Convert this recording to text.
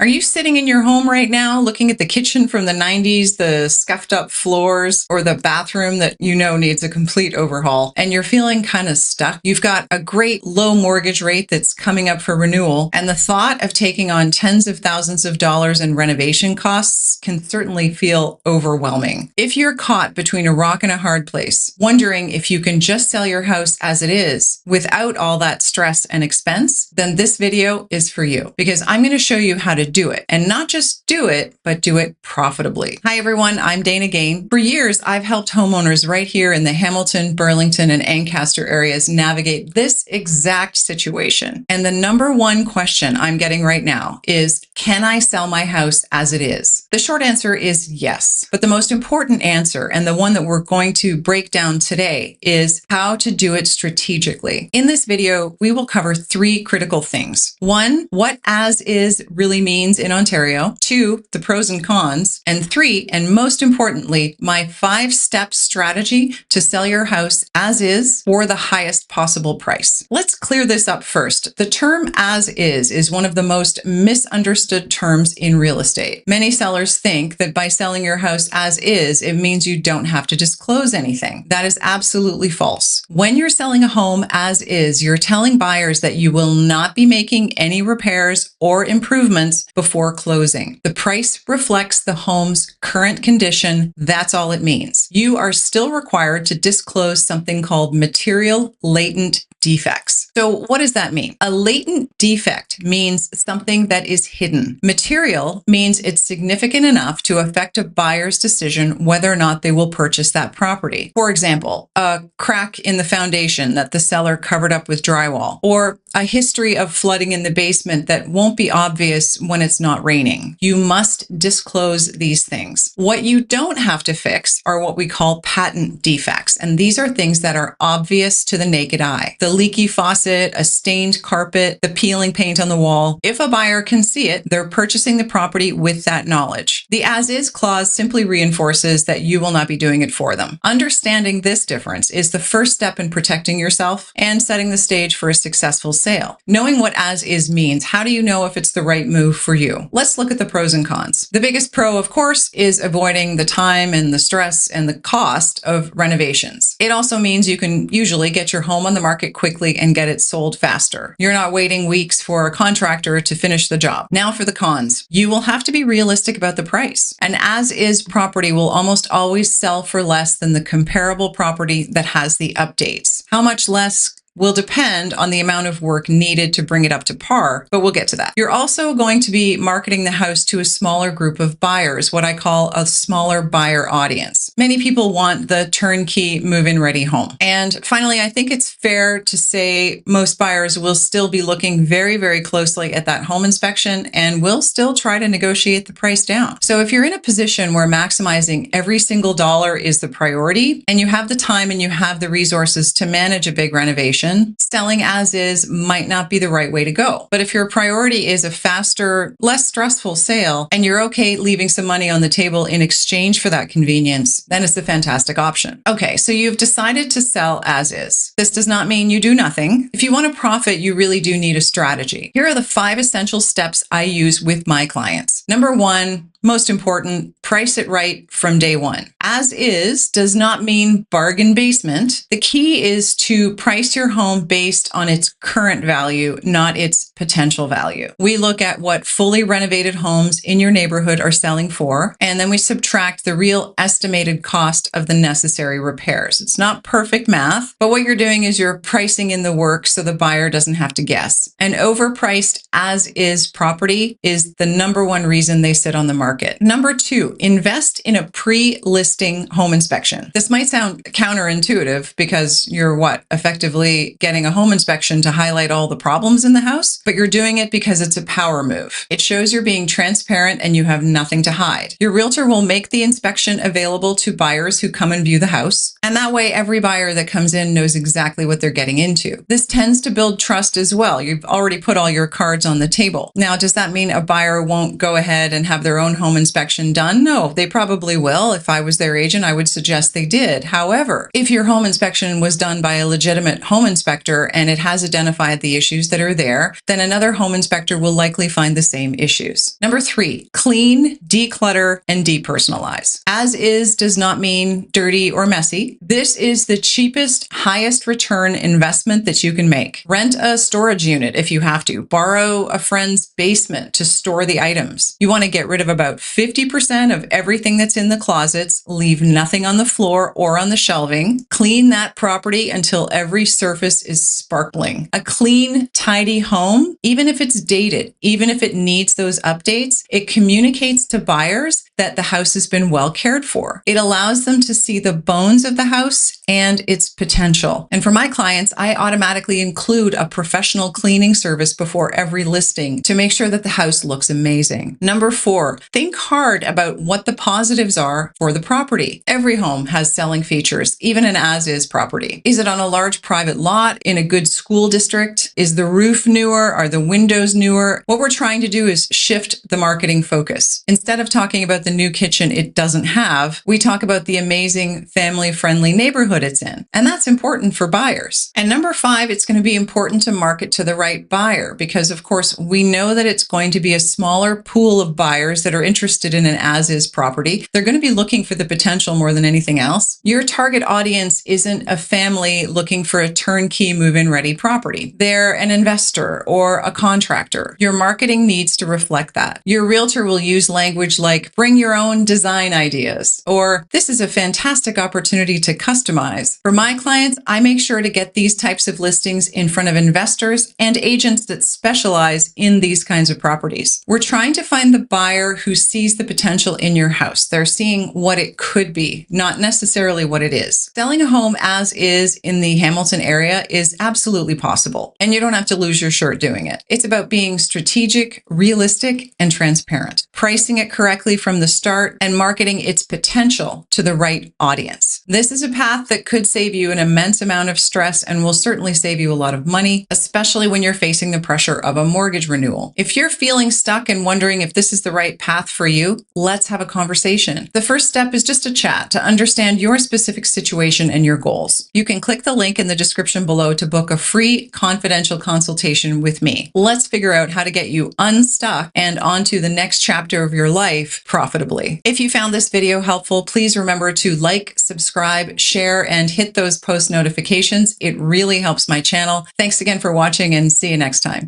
Are you sitting in your home right now looking at the kitchen from the 90s, the scuffed up floors, or the bathroom that you know needs a complete overhaul, and you're feeling kind of stuck? You've got a great low mortgage rate that's coming up for renewal, and the thought of taking on tens of thousands of dollars in renovation costs can certainly feel overwhelming. If you're caught between a rock and a hard place, wondering if you can just sell your house as it is without all that stress and expense, then this video is for you, because I'm going to show you how to do it, and not just do it, but do it profitably. Hi everyone, I'm Dana Gain. For years, I've helped homeowners right here in the Hamilton, Burlington, and Ancaster areas navigate this exact situation. And the number one question I'm getting right now is, can I sell my house as it is? The short answer is yes. But the most important answer, and the one that we're going to break down today, is how to do it strategically. In this video, we will cover three critical things. One, what as is really means in Ontario. Two, the pros and cons. And three, and most importantly, my 5-step strategy to sell your house as is for the highest possible price. Let's clear this up first. The term as is one of the most misunderstood terms in real estate. Many sellers think that by selling your house as is, it means you don't have to disclose anything. That is absolutely false. When you're selling a home as is, you're telling buyers that you will not be making any repairs or improvements before closing. The price reflects the home's current condition. That's all it means. You are still required to disclose something called material latent defects. So what does that mean? A latent defect means something that is hidden. Material means it's significant enough to affect a buyer's decision whether or not they will purchase that property. For example, a crack in the foundation that the seller covered up with drywall, or a history of flooding in the basement that won't be obvious when it's not raining. You must disclose these things. What you don't have to fix are what we call patent defects, and these are things that are obvious to the naked eye. The leaky faucet, a stained carpet, the peeling paint on the wall. If a buyer can see it, they're purchasing the property with that knowledge. The as-is clause simply reinforces that you will not be doing it for them. Understanding this difference is the first step in protecting yourself and setting the stage for a successful sale. Knowing what as-is means, how do you know if it's the right move for you? Let's look at the pros and cons. The biggest pro, of course, is avoiding the time and the stress and the cost of renovations. It also means you can usually get your home on the market quickly and get it sold faster. You're not waiting weeks for a contractor to finish the job. Now for the cons. You will have to be realistic about the price. An as-is property will almost always sell for less than the comparable property that has the updates. How much less will depend on the amount of work needed to bring it up to par, but we'll get to that. You're also going to be marketing the house to a smaller group of buyers, what I call a smaller buyer audience. Many people want the turnkey move-in ready home. And finally, I think it's fair to say most buyers will still be looking very, very closely at that home inspection and will still try to negotiate the price down. So if you're in a position where maximizing every single dollar is the priority, and you have the time and you have the resources to manage a big renovation, selling as is might not be the right way to go. But if your priority is a faster, less stressful sale, and you're okay leaving some money on the table in exchange for that convenience, then it's a fantastic option. Okay, so you've decided to sell as is. This does not mean you do nothing. If you want to profit, you really do need a strategy. Here are the 5 essential steps I use with my clients. Number 1, most important, price it right from day one. As is does not mean bargain basement. The key is to price your home based on its current value, not its potential value. We look at what fully renovated homes in your neighborhood are selling for, and then we subtract the real estimated cost of the necessary repairs. It's not perfect math, but what you're doing is you're pricing in the work so the buyer doesn't have to guess. An overpriced as is property is the number one reason they sit on the market. Number 2, invest in a pre-listing home inspection. This might sound counterintuitive because you're effectively getting a home inspection to highlight all the problems in the house, but you're doing it because it's a power move. It shows you're being transparent and you have nothing to hide. Your realtor will make the inspection available to buyers who come and view the house, and that way every buyer that comes in knows exactly what they're getting into. This tends to build trust as well. You've already put all your cards on the table. Now, does that mean a buyer won't go ahead and have their own home inspection done? No, they probably will. If I was their agent, I would suggest they did. However, if your home inspection was done by a legitimate home inspector and it has identified the issues that are there, then another home inspector will likely find the same issues. Number 3, clean, declutter, and depersonalize. As is does not mean dirty or messy. This is the cheapest, highest return investment that you can make. Rent a storage unit if you have to. Borrow a friend's basement to store the items. You want to get rid of about 50% of everything that's in the closets, leave nothing on the floor or on the shelving. Clean that property until every surface is sparkling. A clean, tidy home, even if it's dated, even if it needs those updates, it communicates to buyers that the house has been well cared for. It allows them to see the bones of the house and its potential. And for my clients, I automatically include a professional cleaning service before every listing to make sure that the house looks amazing. Number 4, think hard about what the positives are for the property. Every home has selling features, even an as-is property. Is it on a large private lot in a good school district? Is the roof newer? Are the windows newer? What we're trying to do is shift the marketing focus. Instead of talking about the new kitchen it doesn't have, we talk about the amazing family-friendly neighborhood it's in. And that's important for buyers. And number 5, it's going to be important to market to the right buyer because, of course, we know that it's going to be a smaller pool of buyers that are interested in an as-is property. They're going to be looking for the potential more than anything else. Your target audience isn't a family looking for a turnkey move-in ready property. They're an investor or a contractor. Your marketing needs to reflect that. Your realtor will use language like bring your own design ideas or this is a fantastic opportunity to customize. For my clients, I make sure to get these types of listings in front of investors and agents that specialize in these kinds of properties. We're trying to find the buyer who sees the potential in your house. They're seeing what it could be, not necessarily what it is. Selling a home as is in the Hamilton area is absolutely possible, and you don't have to lose your shirt doing it. It's about being strategic, realistic, and transparent, pricing it correctly from the start, and marketing its potential to the right audience. This is a path that could save you an immense amount of stress and will certainly save you a lot of money, especially when you're facing the pressure of a mortgage renewal. If you're feeling stuck and wondering if this is the right path for you, let's have a conversation. The first step is just a chat to understand your specific situation and your goals. You can click the link in the description below to book a free confidential consultation with me. Let's figure out how to get you unstuck and onto the next chapter of your life profitably. If you found this video helpful, please remember to like, subscribe, share, and hit those post notifications. It really helps my channel. Thanks again for watching and see you next time.